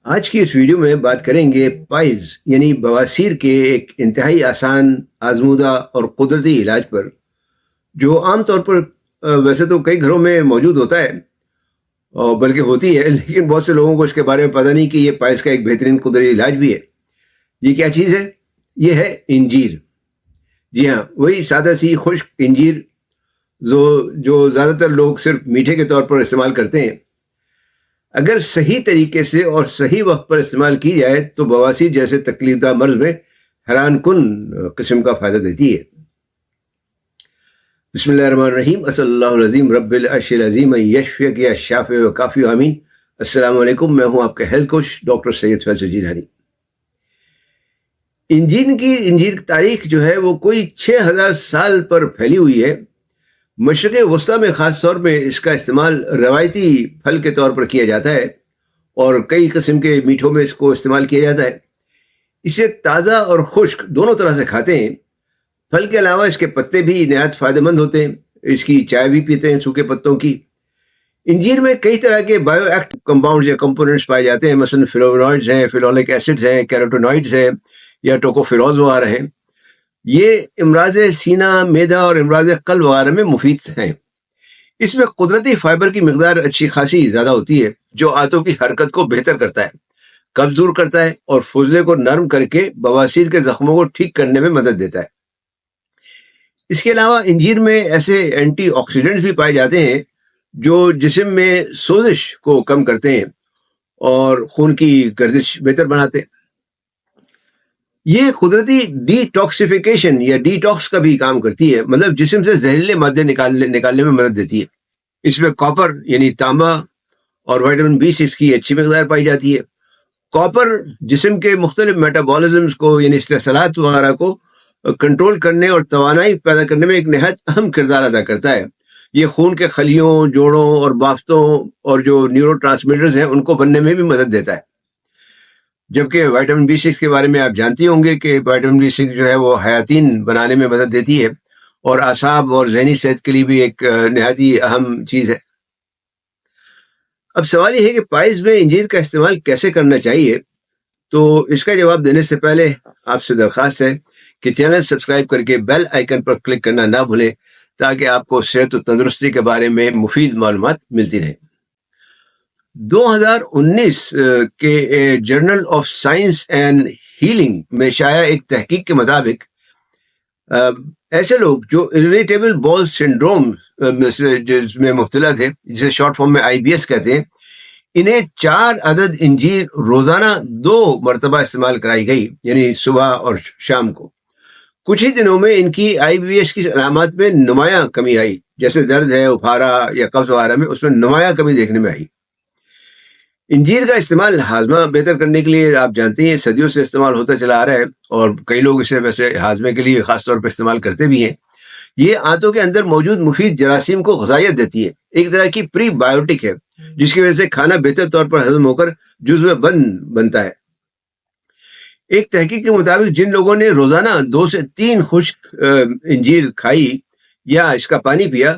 آج کی اس ویڈیو میں بات کریں گے پائز یعنی بواسیر کے ایک انتہائی آسان، آزمودہ اور قدرتی علاج پر، جو عام طور پر ویسے تو کئی گھروں میں موجود ہوتا ہے اور بلکہ ہوتی ہے، لیکن بہت سے لوگوں کو اس کے بارے میں پتہ نہیں کہ یہ پائز کا ایک بہترین قدرتی علاج بھی ہے۔ یہ کیا چیز ہے؟ یہ ہے انجیر۔ جی ہاں، وہی سادہ سی خشک انجیر جو زیادہ تر لوگ صرف میٹھے کے طور پر استعمال کرتے ہیں۔ اگر صحیح طریقے سے اور صحیح وقت پر استعمال کی جائے تو بواسیر جیسے تکلیف دہ مرض میں حیران کن قسم کا فائدہ دیتی ہے۔ بسم اللہ الرحمن الرحیم، اسأل اللہ العظیم رب العرش العظیم ان یشفیک یا شافی و کافی آمین۔ السلام علیکم، میں ہوں آپ کا ہیلتھ کوچ ڈاکٹر سید فیصل جیلانی۔ انجیر کی تاریخ جو ہے وہ کوئی 6000 سال پر پھیلی ہوئی ہے۔ مشرق وسطیٰ میں خاص طور پہ اس کا استعمال روایتی پھل کے طور پر کیا جاتا ہے اور کئی قسم کے میٹھوں میں اس کو استعمال کیا جاتا ہے۔ اسے تازہ اور خشک دونوں طرح سے کھاتے ہیں۔ پھل کے علاوہ اس کے پتے بھی نہایت فائدہ مند ہوتے ہیں، اس کی چائے بھی پیتے ہیں سوکھے پتوں کی۔ انجیر میں کئی طرح کے بایو ایکٹیو کمپاؤنڈز یا کمپوننٹس پائے جاتے ہیں، مثلا فلوونوئڈز ہیں، فینولک ایسڈز ہیں، کیروٹینوئڈز ہیں یا ٹوکوفیرولز وغیرہ ہیں۔ یہ امراض سینہ، معدہ اور امراض قلب وغیرہ میں مفید ہیں۔ اس میں قدرتی فائبر کی مقدار اچھی خاصی زیادہ ہوتی ہے، جو آنتوں کی حرکت کو بہتر کرتا ہے، قبض دور کرتا ہے اور فضلے کو نرم کر کے بواسیر کے زخموں کو ٹھیک کرنے میں مدد دیتا ہے۔ اس کے علاوہ انجیر میں ایسے اینٹی آکسیڈنٹس بھی پائے جاتے ہیں جو جسم میں سوزش کو کم کرتے ہیں اور خون کی گردش بہتر بناتے ہیں۔ یہ قدرتی ڈی ٹاکسیفیکیشن یا ڈی ٹاکس کا بھی کام کرتی ہے، مطلب جسم سے زہریلے مادے نکالنے میں مدد دیتی ہے۔ اس میں کاپر یعنی تانبا اور وائٹامن B6 کی اچھی مقدار پائی جاتی ہے۔ کاپر جسم کے مختلف میٹابولزمز کو یعنی استحصالات وغیرہ کو کنٹرول کرنے اور توانائی پیدا کرنے میں ایک نہایت اہم کردار ادا کرتا ہے۔ یہ خون کے خلیوں، جوڑوں اور بافتوں اور جو نیورو ٹرانسمیٹرز ہیں ان کو بننے میں بھی مدد دیتا ہے۔ جبکہ وائٹامن B6 کے بارے میں آپ جانتی ہوں گے کہ وائٹامن B6 جو ہے وہ حیاتین بنانے میں مدد دیتی ہے اور اعصاب اور ذہنی صحت کے لیے بھی ایک نہایت ہی اہم چیز ہے۔ اب سوال یہ ہے کہ پائز میں انجیر کا استعمال کیسے کرنا چاہیے، تو اس کا جواب دینے سے پہلے آپ سے درخواست ہے کہ چینل سبسکرائب کر کے بیل آئیکن پر کلک کرنا نہ بھولیں تاکہ آپ کو صحت و تندرستی کے بارے میں مفید معلومات ملتی رہیں۔ 2019 کے journal of science and healing میں شائع ایک تحقیق کے مطابق ایسے لوگ جو اریٹیبل بول سنڈروم جس میں مبتلا تھے، جسے شارٹ فارم میں IBS کہتے ہیں، انہیں 4 عدد انجیر روزانہ 2 مرتبہ استعمال کرائی گئی، یعنی صبح اور شام کو۔ کچھ ہی دنوں میں ان کی IBS کی علامات میں نمایاں کمی آئی، جیسے درد ہے، اپھارا یا قبض وغیرہ میں اس میں نمایاں کمی دیکھنے میں آئی۔ انجیر کا استعمال ہاضمہ بہتر کرنے کے لیے آپ جانتے ہیں صدیوں سے استعمال ہوتا چلا آ رہا ہے اور کئی لوگ اسے ویسے ہاضمے کے لیے خاص طور پر استعمال کرتے بھی ہیں۔ یہ آنتوں کے اندر موجود مفید جراثیم کو غذائیت دیتی ہے، ایک طرح کی پری بایوٹک ہے، جس کی وجہ سے کھانا بہتر طور پر ہضم ہو کر جزو بند بنتا ہے۔ ایک تحقیق کے مطابق جن لوگوں نے روزانہ 2 سے 3 خشک انجیر کھائی یا اس کا پانی پیا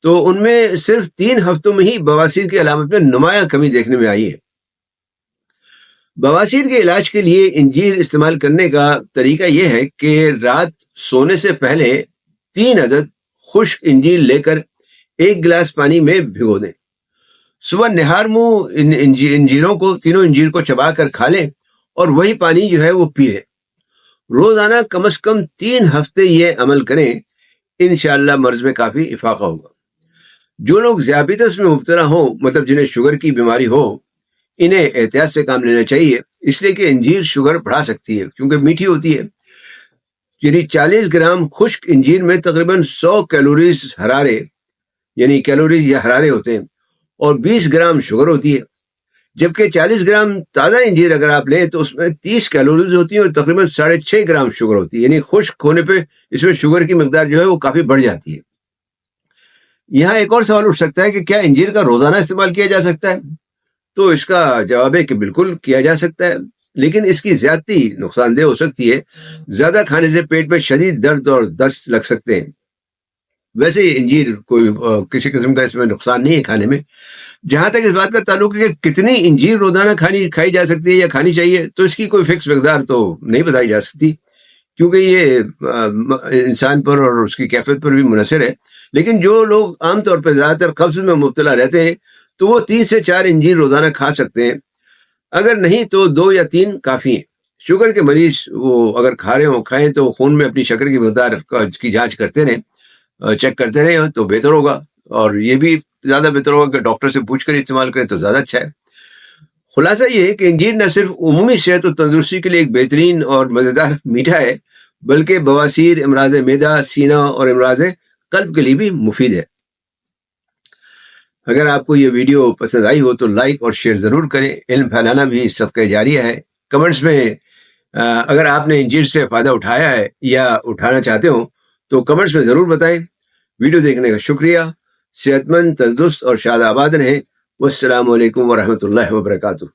تو ان میں صرف 3 ہفتوں میں ہی بواسیر کی علامت میں نمایاں کمی دیکھنے میں آئی ہے۔ بواسیر کے علاج کے لیے انجیر استعمال کرنے کا طریقہ یہ ہے کہ رات سونے سے پہلے 3 عدد خشک انجیر لے کر 1 گلاس پانی میں بھگو دیں۔ صبح نہار منہ انجیروں کو، تینوں انجیر کو چبا کر کھا لیں اور وہی پانی جو ہے وہ پی لیں۔ روزانہ کم از کم 3 ہفتے یہ عمل کریں، انشاءاللہ مرض میں کافی افاقہ ہوگا۔ جو لوگ ذیابیطس میں مبتلا ہوں، مطلب جنہیں شوگر کی بیماری ہو، انہیں احتیاط سے کام لینا چاہیے، اس لیے کہ انجیر شوگر بڑھا سکتی ہے کیونکہ میٹھی ہوتی ہے۔ یعنی 40 گرام خشک انجیر میں تقریباً 100 کیلوریز حرارے یعنی کیلوریز یا حرارے ہوتے ہیں اور 20 گرام شوگر ہوتی ہے۔ جبکہ 40 گرام تازہ انجیر اگر آپ لیں تو اس میں 30 کیلوریز ہوتی ہیں اور تقریباً 6.5 گرام شوگر ہوتی ہے، یعنی خشک ہونے پہ اس میں شوگر کی مقدار جو ہے وہ کافی بڑھ جاتی ہے۔ یہاں ایک اور سوال اٹھ سکتا ہے کہ کیا انجیر کا روزانہ استعمال کیا جا سکتا ہے؟ تو اس کا جواب ہے کہ بالکل کیا جا سکتا ہے، لیکن اس کی زیادتی نقصان دہ ہو سکتی ہے۔ زیادہ کھانے سے پیٹ میں شدید درد اور دست لگ سکتے ہیں۔ ویسے ہی انجیر کوئی کسی قسم کا اس میں نقصان نہیں ہے کھانے میں. جہاں تک اس بات کا تعلق ہے کہ کتنی انجیر روزانہ کھائی جا سکتی ہے یا کھانی چاہیے، تو اس کی کوئی فکس مقدار تو نہیں بتائی جا سکتی، کیونکہ یہ انسان پر اور اس کی کیفیت پر بھی منحصر ہے. لیکن جو لوگ عام طور پر زیادہ تر قبض میں مبتلا رہتے ہیں تو وہ 3 سے 4 انجیر روزانہ کھا سکتے ہیں، اگر نہیں تو 2 یا 3 کافی ہیں. شوگر کے مریض وہ اگر کھا رہے ہوں کھائیں تو خون میں اپنی شکر کی مقدار کی جانچ کرتے رہیں، چیک کرتے رہیں تو بہتر ہوگا. اور یہ بھی زیادہ بہتر ہوگا کہ ڈاکٹر سے پوچھ کر استعمال کریں تو زیادہ اچھا ہے. خلاصہ یہ ہے کہ انجیر نہ صرف عمومی صحت و تندرستی کے لیے ایک بہترین اور مزیدار میٹھا ہے، بلکہ بواسیر، امراض معدہ، سینہ اور امراض قلب کے لیے بھی مفید ہے. اگر آپ کو یہ ویڈیو پسند آئی ہو تو لائک اور شیئر ضرور کریں. علم پھیلانا بھی صدقہ جاریہ ہے. کمنٹس میں اگر آپ نے انجیر سے فائدہ اٹھایا ہے یا اٹھانا چاہتے ہو تو کمنٹس میں ضرور بتائیں. ویڈیو دیکھنے کا شکریہ. صحت مند، تندرست اور شاد آباد رہیں. والسلام علیکم ورحمۃ اللہ وبرکاتہ.